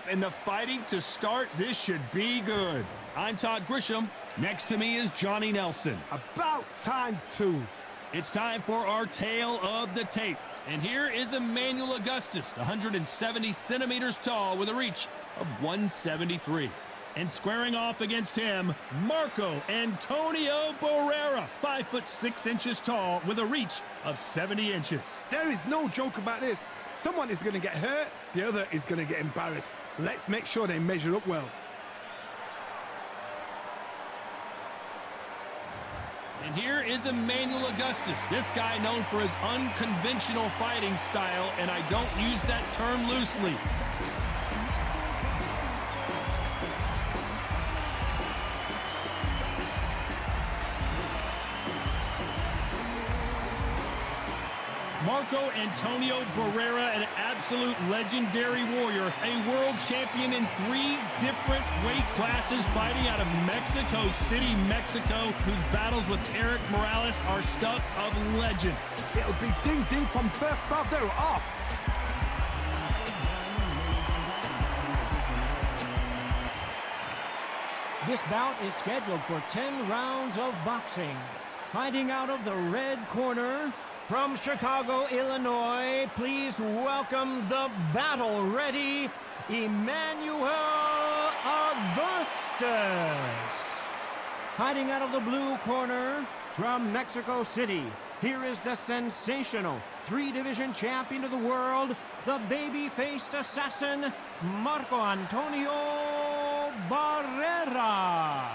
up and the fighting to start. This should be good. I'm Todd Grisham. Next to me is Johnny Nelson. About time, too. It's time for our tale of the tape. And here is Emanuel Augustus, 170 centimeters tall with a reach of 173. And squaring off against him, Marco Antonio Barrera, 5'6" tall with a reach of 70 inches. There is no joke about this. Someone is going to get hurt, the other is going to get embarrassed. Let's make sure they measure up well. And here is Emanuel Augustus, this guy known for his unconventional fighting style, and I don't use that term loosely. Marco Antonio Barrera, an absolute legendary warrior, a world champion in 3 different weight classes, fighting out of Mexico City, Mexico, whose battles with Eric Morales are stuff of legend. It'll be ding-ding from first Barrera off. This bout is scheduled for 10 rounds of boxing. Fighting out of the red corner, from Chicago, Illinois, please welcome the battle-ready Emanuel Augustus. Fighting out of the blue corner, from Mexico City, here is the sensational 3-division champion of the world, the baby-faced assassin, Marco Antonio Barrera.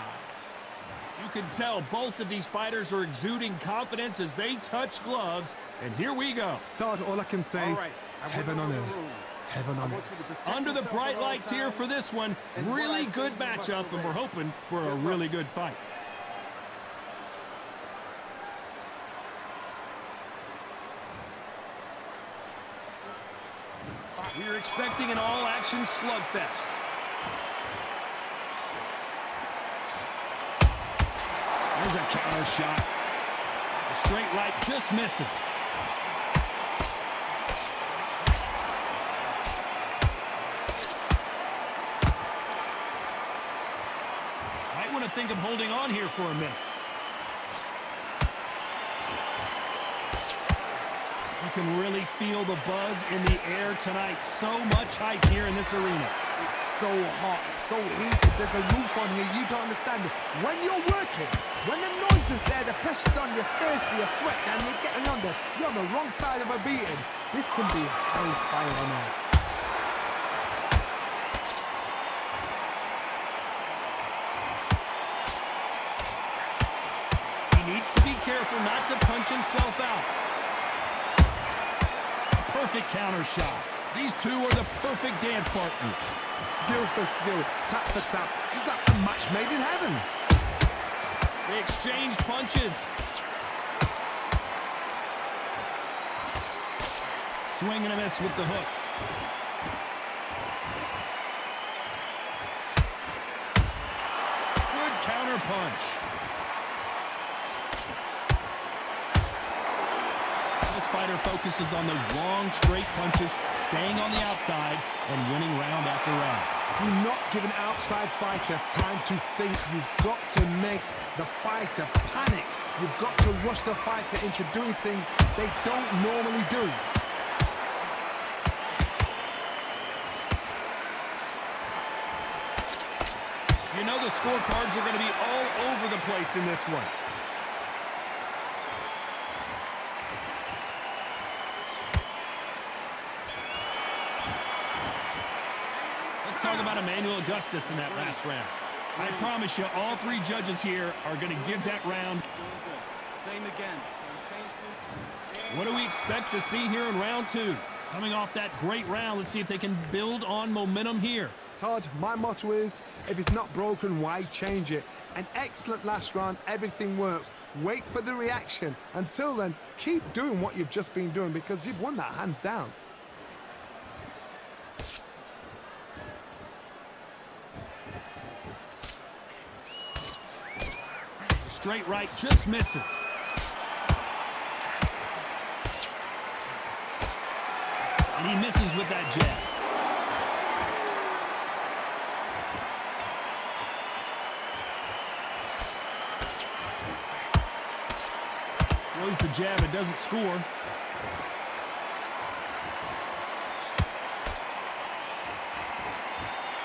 You can tell both of these fighters are exuding confidence as they touch gloves, and here we go. Todd, all I can say, heaven on earth. Heaven on earth. Under the bright lights here for this one, really good matchup, and we're hoping for a really good fight. We're expecting an all-action slugfest. There's a counter shot. The straight right just misses. Might want to think of holding on here for a minute. You can really feel the buzz in the air tonight. So much hype here in this arena. It's so hot, so heated. There's a roof on here. You don't understand it. When you're working, when the noise is there, the pressure's on, you're thirsty, you're sweating, and you're getting under. You're on the wrong side of a beating. This can be hellfire on earth. He needs to be careful not to punch himself out. Perfect counter shot. These two are the perfect dance partners. Skill for skill, tap for tap, just like a match made in heaven. They exchange punches. Swing and a miss with the hook. Good counter punch. This fighter focuses on those long, straight punches, staying on the outside and winning round after round. Do not give an outside fighter time to think. You've got to make the fighter panic. You've got to rush the fighter into doing things they don't normally do. You know the scorecards are going to be all over the place in this one. Let's talk about Emanuel Augustus in that last round. I promise you, all 3 judges here are going to give that round. Same again. What do we expect to see here in round 2? Coming off that great round, let's see if they can build on momentum here. Todd, my motto is, if it's not broken, why change it? An excellent last round, everything works. Wait for the reaction. Until then, keep doing what you've just been doing because you've won that hands down. Straight right just misses. And he misses with that jab. the jab, it doesn't score.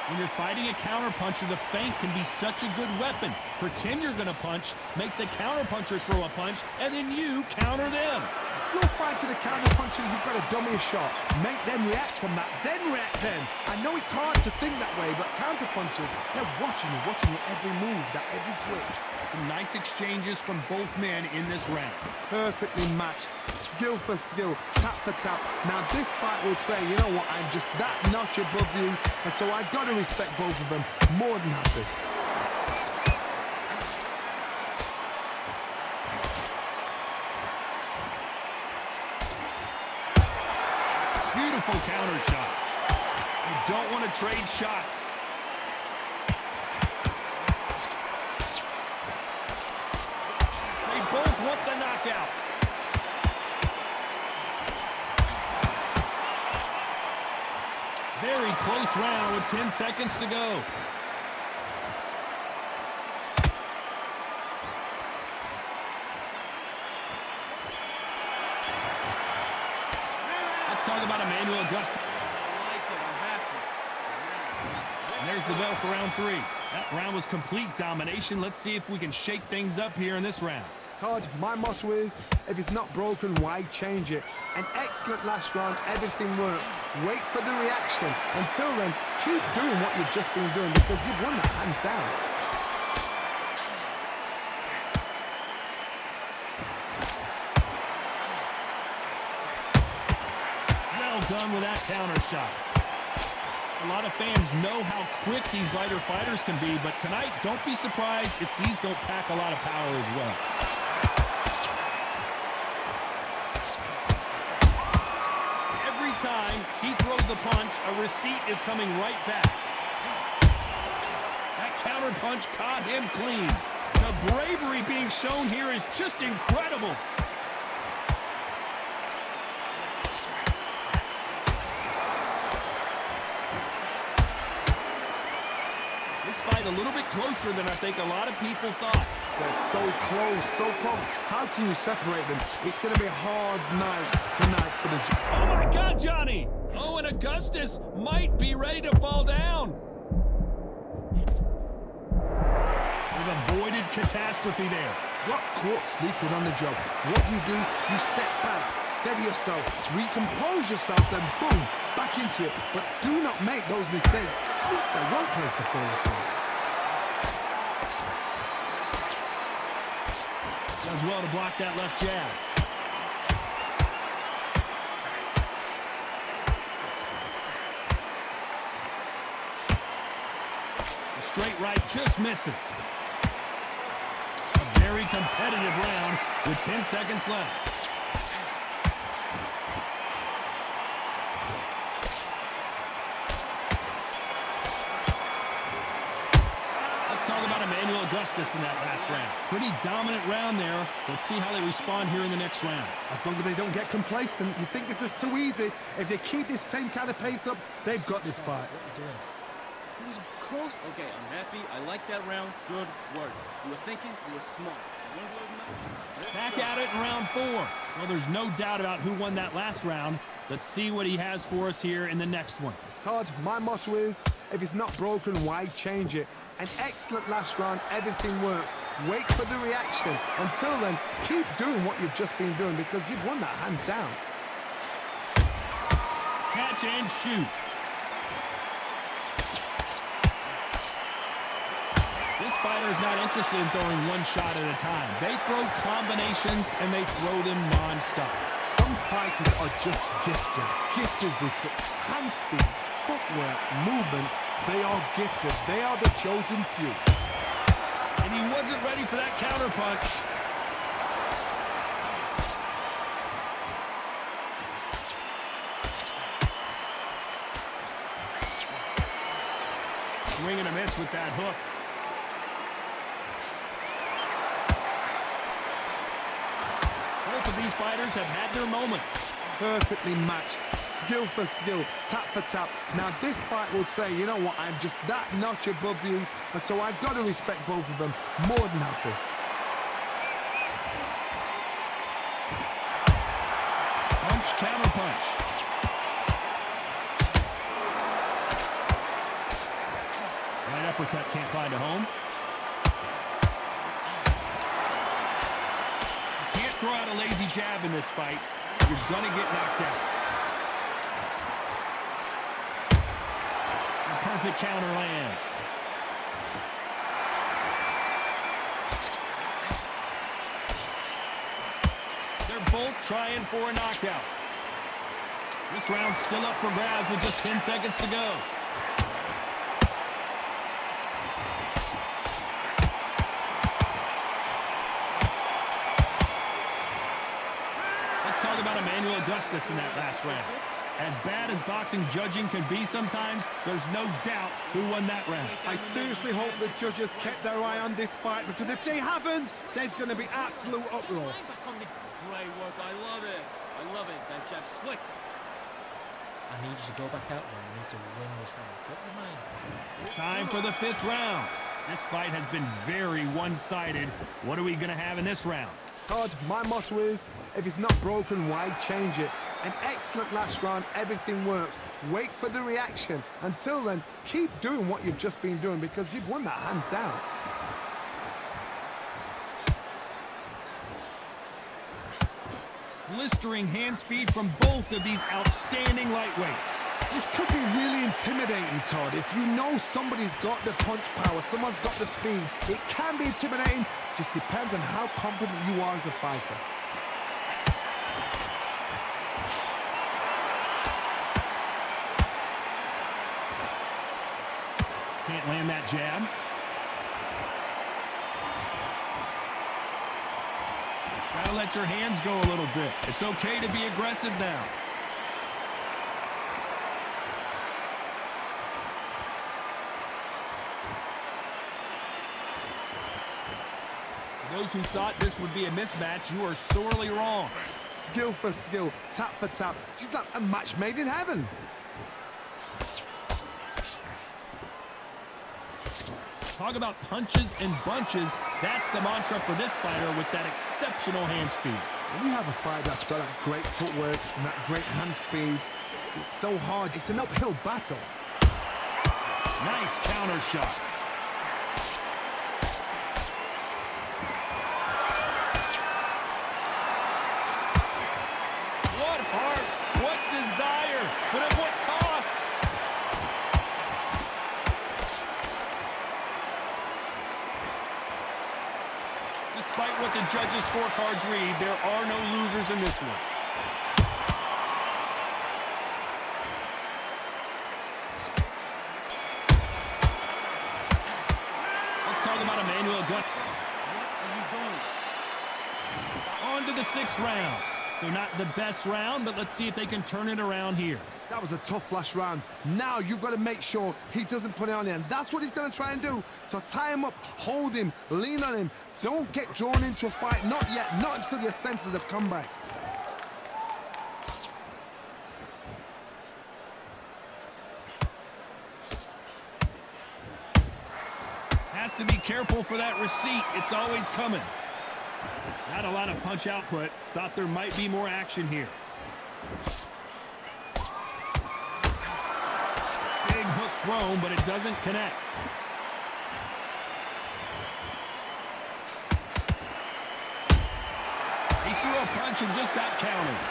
When you're fighting a counterpuncher, the feint can be such a good weapon. Pretend you're going to punch, make the counterpuncher throw a punch, and then you counter them. You're fighting a counterpuncher, you've got to dummy a shot. Make them react from that, then react then. I know it's hard to think that way, but counterpunchers, they're watching your every move, that every twitch. Some nice exchanges from both men in this round. Perfectly matched, skill for skill, tap for tap. Now this fight will say, you know what, I'm just that notch above you, and so I've got to respect both of them more than happy. Beautiful counter shot. You don't want to trade shots. They both want the knockout. Very close round with 10 seconds to go. Let's talk about Emanuel Augustus. And there's the bell for round 3. That round was complete domination. Let's see if we can shake things up here in this round. Todd, my motto is, if it's not broken, why change it? An excellent last round, everything works. Wait for the reaction. Until then, keep doing what you've just been doing because you've won that hands down. Well done with that counter shot. A lot of fans know how quick these lighter fighters can be, but tonight, don't be surprised if these don't pack a lot of power as well. Every time he throws a punch, a receipt is coming right back. That counter punch caught him clean. The bravery being shown here is just incredible. Fight a little bit closer than I think a lot of people thought. They're so close, so close. How can you separate them? It's going to be a hard night tonight for the... Oh my God, Johnny! Oh, and Augustus might be ready to fall down. We've avoided catastrophe there. Got caught sleeping on the job. What do? You step back, steady yourself, recompose yourself, then boom, back into it. But do not make those mistakes. This is the wrong place to fall asleep. Does well to block that left jab. The straight right just misses. A very competitive round with 10 seconds left. Emanuel Augustus in that last round. Pretty dominant round there. Let's see how they respond here in the next round. As long as they don't get complacent, you think this is too easy. If they keep this same kind of pace up, they've got this fight. It was close. Okay, I'm happy. I like that round. Good work. You were thinking, you were smart. Back at it in round 4. Well, there's no doubt about who won that last round. Let's see what he has for us here in the next one. Todd, my motto is, if it's not broken, why change it? An excellent last round, everything works. Wait for the reaction. Until then, keep doing what you've just been doing because you've won that hands down. Catch and shoot. This fighter is not interested in throwing one shot at a time. They throw combinations and they throw them non-stop. Some fighters are just gifted with such hand speed, footwork, movement. They are gifted. They are the chosen few. And he wasn't ready for that counter punch. Swing and a miss with that hook. Both of these fighters have had their moments. Perfectly matched, skill for skill, tap for tap. Now this fight will say, you know what, I'm just that notch above you, and so I've got to respect both of them more than happy. punch. Right uppercut can't find a home. You can't throw out a lazy jab in this fight. You're going to get knocked out. A perfect counter lands. They're both trying for a knockout. This round's still up for grabs with just 10 seconds to go. Let's talk about Emanuel Augustus in that last round. As bad as boxing judging can be sometimes, there's no doubt who won that round. I seriously hope the judges kept their eye on this fight, because if they haven't, there's going to be absolute uproar. Great work. I love it. I love it. That jab's slick. I need you to go back out there. I need to win this round. Get your mind. Time for the 5th round. This fight has been very one-sided. What are we going to have in this round? Todd, my motto is, if it's not broken, why change it? An excellent last round, everything works. Wait for the reaction. Until then, keep doing what you've just been doing, because you've won that hands down. Blistering hand speed from both of these outstanding lightweights. This could be really intimidating, Todd. If you know somebody's got the punch power, someone's got the speed, it can be intimidating. Just depends on how confident you are as a fighter. Can't land that jab. Gotta let your hands go a little bit. It's okay to be aggressive now. For those who thought this would be a mismatch, you are sorely wrong. Skill for skill, tap for tap. She's like a match made in heaven. Talk about punches and bunches. That's the mantra for this fighter with that exceptional hand speed. When you have a fighter that's got that great footwork and that great hand speed, it's so hard. It's an uphill battle. Nice counter shot. What heart, what desire, but at what cost? Despite what the judges' scorecards read, there are no losers in this one. Let's talk about Emanuel Augustus. What are you doing? On to the 6th round. So not the best round, but let's see if they can turn it around here. That was a tough last round. Now you've got to make sure he doesn't put it on him. That's what he's going to try and do. So tie him up, hold him, lean on him. Don't get drawn into a fight. Not yet. Not until your senses have come back. Has to be careful for that receipt. It's always coming. Not a lot of punch output. Thought there might be more action here. Big hook thrown, but it doesn't connect. He threw a punch and just got countered.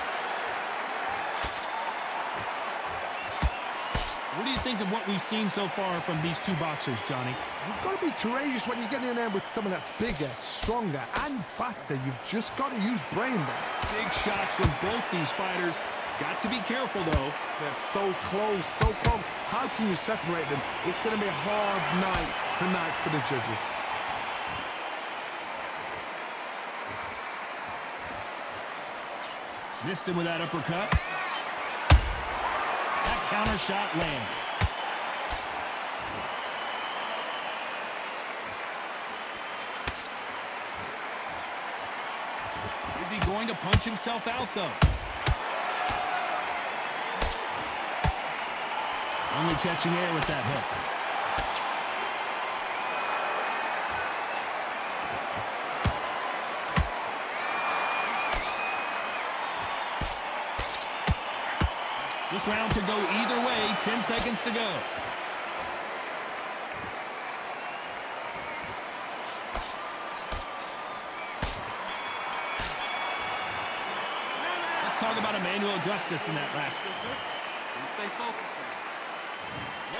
What do you think of what we've seen so far from these two boxers, Johnny? You've got to be courageous when you get in there with someone that's bigger, stronger, and faster. You've just got to use brain there. Big shots from both these fighters. Got to be careful, though. They're so close, so close. How can you separate them? It's going to be a hard night tonight for the judges. Missed him with that uppercut. That counter shot lands. Is he going to punch himself out, though? Only catching air with that hook. This round could go either way. 10 seconds to go. Let's talk about Emanuel Augustus in that last round. Stay focused.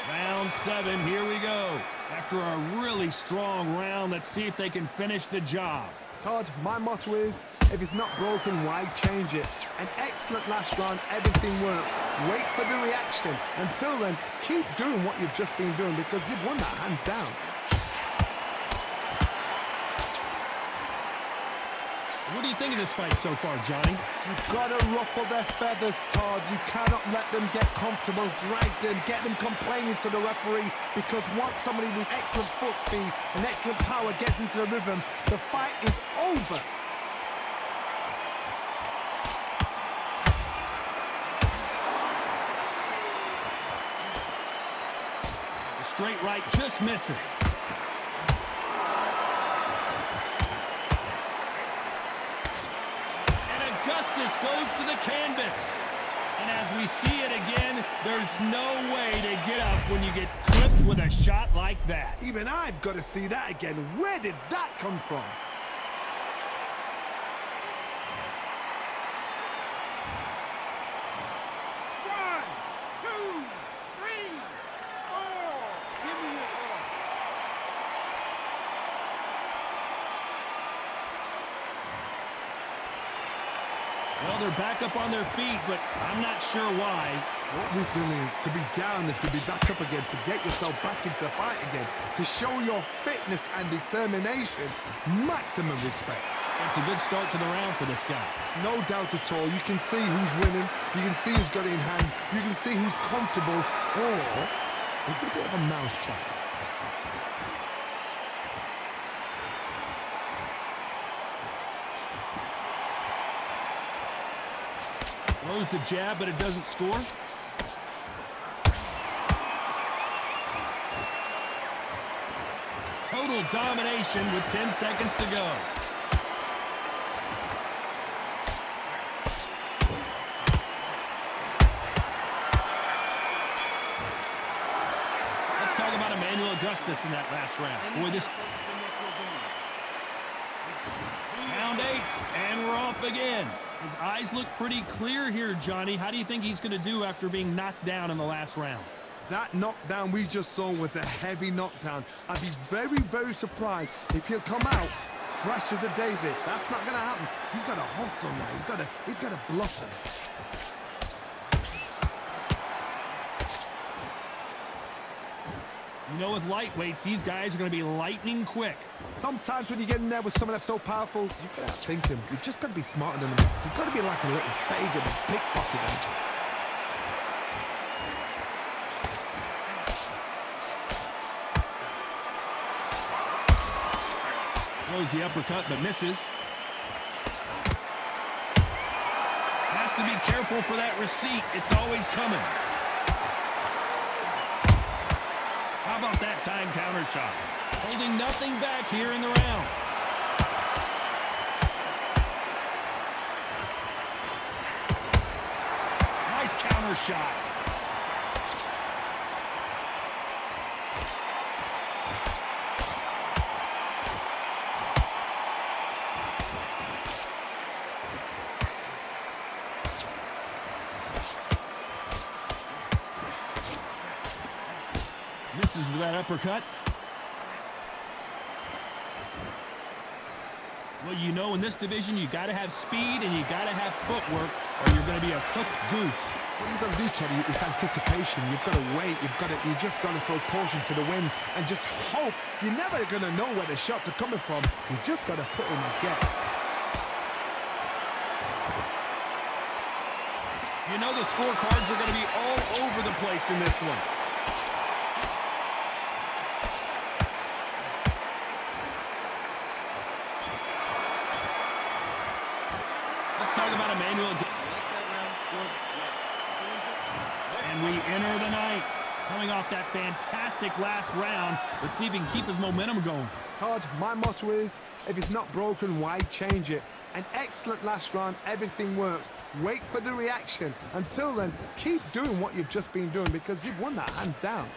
Round 7, here we go. After a really strong round, let's see if they can finish the job. Todd, my motto is, if it's not broken, why change it? An excellent last round, everything works. Wait for the reaction. Until then, keep doing what you've just been doing because you've won that hands down. What do you think of this fight so far, Johnny? You've got to ruffle their feathers, Todd. You cannot let them get comfortable, drag them, get them complaining to the referee, because once somebody with excellent foot speed and excellent power gets into the rhythm, the fight is over. The straight right just misses. Augustus goes to the canvas. And as we see it again, there's no way to get up when you get clipped with a shot like that. Even I've got to see that again. Where did that come from? One, two, three, four. Give me it all. Well, they're back up on their feet, but I'm not sure why. What resilience to be down and to be back up again, to get yourself back into fight again, to show your fitness and determination. Maximum respect. It's a good start to the round for this guy. No doubt at all. You can see who's winning. You can see who's got it in hand. You can see who's comfortable. Or it's a bit of a mousetrap. Throws the jab, but it doesn't score. Total domination with 10 seconds to go. Let's talk about Emanuel Augustus in that last round. Boy, this... Round 8, and we're off again. His eyes look pretty clear here, Johnny. How do you think he's going to do after being knocked down in the last round? That knockdown we just saw was a heavy knockdown. I'd be very, very surprised if he'll come out fresh as a daisy. That's not going to happen. He's got to hustle now. He's got to blossom. You know, with lightweights, these guys are going to be lightning quick. Sometimes when you get in there with someone that's so powerful, you've got to outthink him. You've just got to be smarter than him. You've got to be like a little Fagin that's pickpocketing. Throws the uppercut, but misses. Has to be careful for that receipt. It's always coming. How about that time counter shot? Holding nothing back here in the round. Nice counter shot. Misses with that uppercut. Well, you know, in this division, you got to have speed and you got to have footwork, or you're going to be a cooked goose. What you've got to do, Toddy, is anticipation. You've got to wait. You just got to throw caution to the wind and just hope. You're never going to know where the shots are coming from. You just got to put in a guess. You know the scorecards are going to be all over the place in this one. Talk about Emanuel. And we enter the night coming off off that fantastic last round. Let's see if he can keep his momentum going. Todd, my motto is, if it's not broken, why change it? An excellent last round, everything works. Wait for the reaction. Until then, keep doing what you've just been doing because you've won that hands down.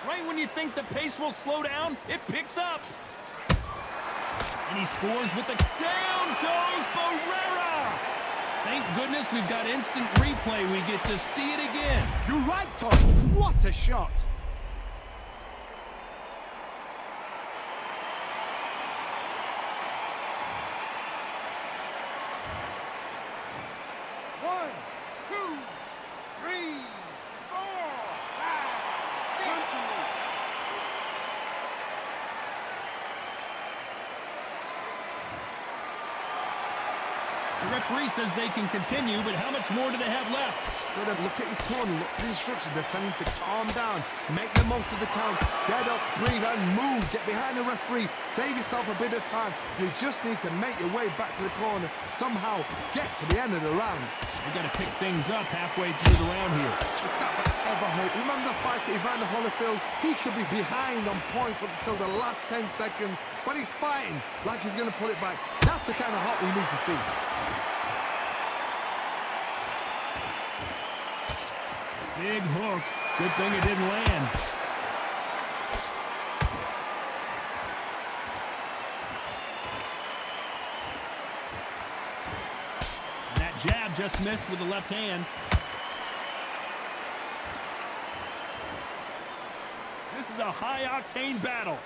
Right when you think the pace will slow down, it picks up. And he scores with the down goes Barrera. Thank goodness we've got instant replay. We get to see it again. You're right, Todd. What a shot. One, two, three, four, five, six. The referee says they can continue, but how much more do they have left? Gotta look at his corner, look at the instructions. They're telling him to calm down, make the most of the count, get up, breathe, and move. Get behind the referee, save yourself a bit of time. You just need to make your way back to the corner, somehow get to the end of the round. We've got to pick things up halfway through the round here. It's not forever hope. Remember the fight at Evander Holyfield? He could be behind on points up until the last 10 seconds, but he's fighting like he's going to pull it back. That's the kind of heart we need to see. Big hook. Good thing it didn't land. And that jab just missed with the left hand. This is a high-octane battle.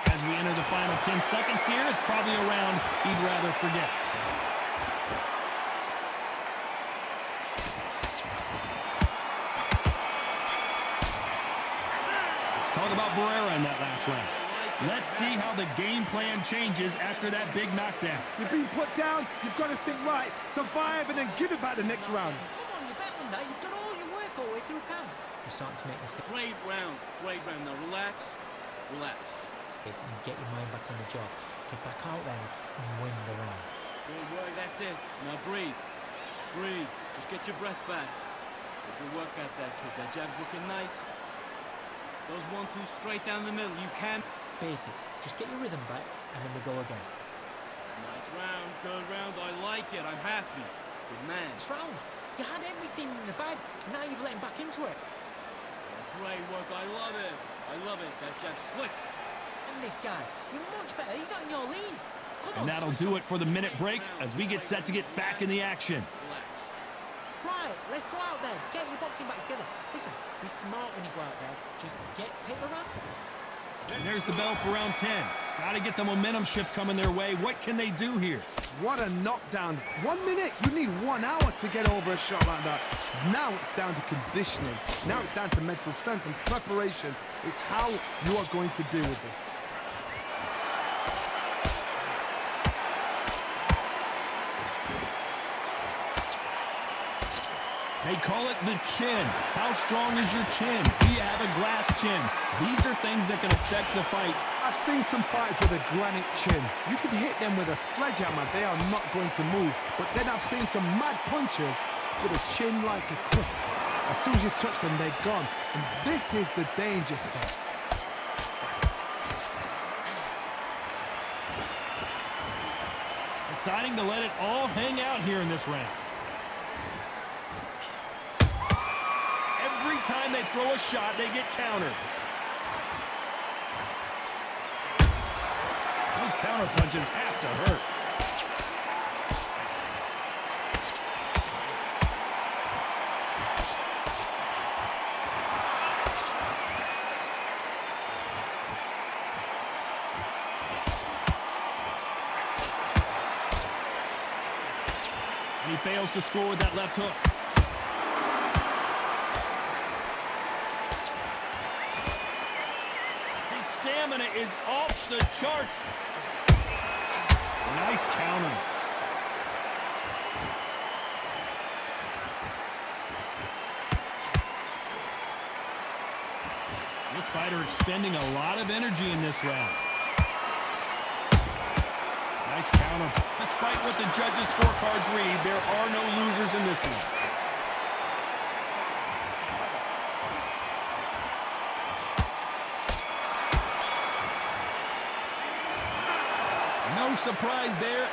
As we enter the final 10 seconds here, it's probably a round he'd rather forget. Talk about Barrera in that last round. Let's see how the game plan changes after that big knockdown. You've been put down, you've got to think right, survive, and then give it back the next round. Come on, you're better than that. You've done all your work all the way through camp. You're starting to make mistakes. Great round. Great round. Now relax. Relax. Listen, get your mind back on the job. Get back out there and win the round. Good work. That's it. Now breathe. Breathe. Just get your breath back. Good work out there, kid. That jab's looking nice. Those 1-2 straight down the middle. You can. Basic. Just get your rhythm back, and then we go again. Nice round. Good round. I like it. I'm happy. Good man. Next round. You had everything in the bag. Now you've let him back into it. Great work. I love it. I love it. That jab's slick. And this guy, you're much better. He's not in your league. Come on. And that'll do it for the minute break as we get set to get back in the action. Relax. Right, let's go out there. Get your boxing back together. Listen, be smart when you go out there. Just take the round. And there's the bell for round 10. Got to get the momentum shift coming their way. What can they do here? What a knockdown. 1 minute, you need 1 hour to get over a shot like that. Now it's down to conditioning. Now it's down to mental strength and preparation. It's how you are going to deal with this. They call it the chin. How strong is your chin? Do you have a glass chin? These are things that can affect the fight. I've seen some fighters with a granite chin. You can hit them with a sledgehammer, they are not going to move. But then I've seen some mad punchers with a chin like a crisp. As soon as you touch them, they're gone. And this is the danger spot. Deciding to let it all hang out here in this round. Every time they throw a shot, they get countered. Those counter punches have to hurt. And he fails to score with that left hook. Stamina is off the charts. Nice counter. This fighter expending a lot of energy in this round. Nice counter. Despite what the judges' scorecards read, there are no losers in this one. No surprise there,